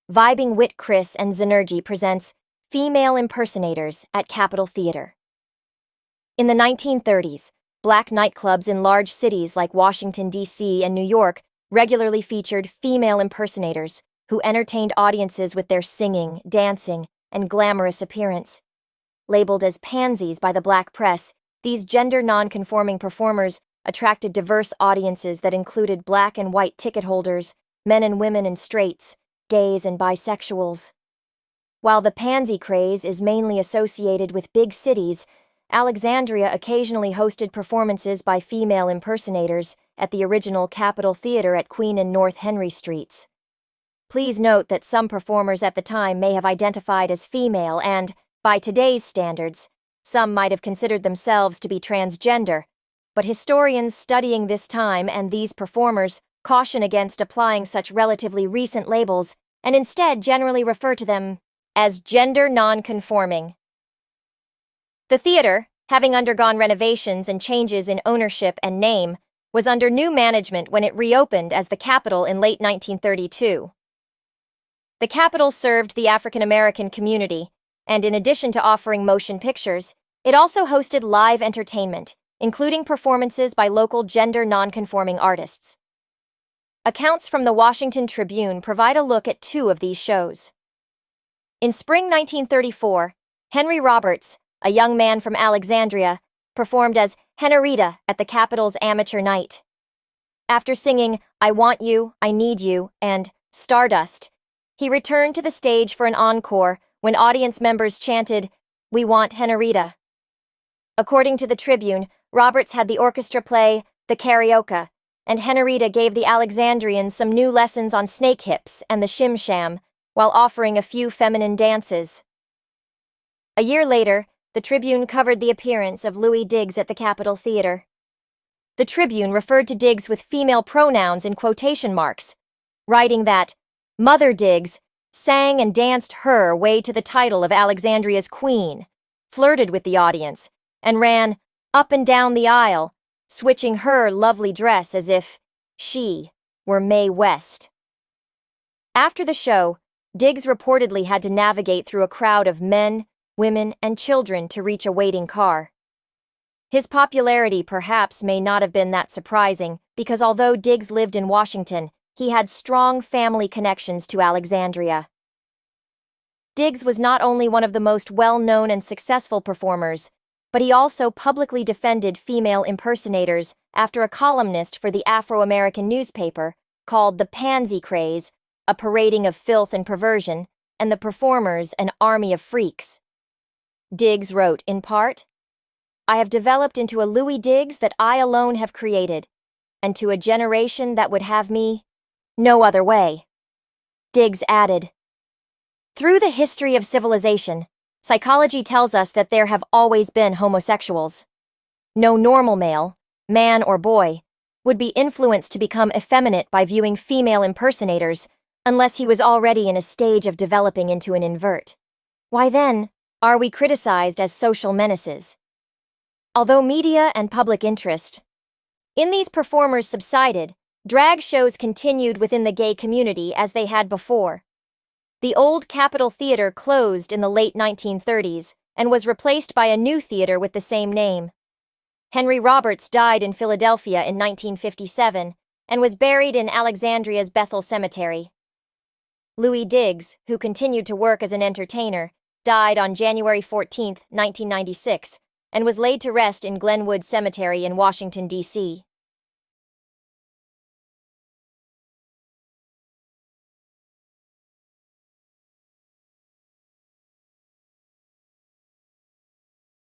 Vibing Wit Chris and Zenergy presents Female Impersonators at Capitol Theater. In the 1930s, black nightclubs in large cities like Washington, D.C. and New York regularly featured female impersonators who entertained audiences with their singing, dancing, and glamorous appearance. Labeled as pansies by the black press, these gender-non-conforming performers attracted diverse audiences that included black and white ticket holders, men and women in straights, gays and bisexuals. While the Pansy Craze is mainly associated with big cities, Alexandria occasionally hosted performances by female impersonators at the original Capitol Theater at Queen and North Henry Streets. Please note that some performers at the time may have identified as female and, by today's standards, some might have considered themselves to be transgender, but historians studying this time and these performers caution against applying such relatively recent labels and instead generally refer to them as gender non-conforming. The theater, having undergone renovations and changes in ownership and name, was under new management when it reopened as the Capitol in late 1932. The Capitol served the African American community, and in addition to offering motion pictures, it also hosted live entertainment, including performances by local gender non-conforming artists. Accounts from the Washington Tribune provide a look at two of these shows. In spring 1934, Henry Roberts, a young man from Alexandria, performed as Henrietta at the Capitol's amateur night. After singing I Want You, I Need You, and Stardust, he returned to the stage for an encore when audience members chanted, We want Henrietta. According to the Tribune, Roberts had the orchestra play The Karaoke, and Henrietta gave the Alexandrians some new lessons on snake hips and the shim-sham, while offering a few feminine dances. A year later, the Tribune covered the appearance of Louis Diggs at the Capitol Theater. The Tribune referred to Diggs with female pronouns in quotation marks, writing that Mother Diggs sang and danced her way to the title of Alexandria's queen, flirted with the audience, and ran up and down the aisle, switching her lovely dress as if she were Mae West. After the show, Diggs reportedly had to navigate through a crowd of men, women, and children to reach a waiting car. His popularity perhaps may not have been that surprising, because although Diggs lived in Washington, he had strong family connections to Alexandria. Diggs was not only one of the most well-known and successful performers, but he also publicly defended female impersonators after a columnist for the Afro-American newspaper called the Pansy Craze a parading of filth and perversion, and the performers an army of freaks. Diggs wrote, in part, I have developed into a Louis Diggs that I alone have created, and to a generation that would have me no other way. Diggs added, Through the history of civilization, psychology tells us that there have always been homosexuals. No normal male, man or boy, would be influenced to become effeminate by viewing female impersonators unless he was already in a stage of developing into an invert. Why then are we criticized as social menaces? Although media and public interest in these performers subsided, drag shows continued within the gay community as they had before. The old Capitol Theater closed in the late 1930s and was replaced by a new theater with the same name. Henry Roberts died in Philadelphia in 1957 and was buried in Alexandria's Bethel Cemetery. Louis Diggs, who continued to work as an entertainer, died on January 14, 1996, and was laid to rest in Glenwood Cemetery in Washington, D.C.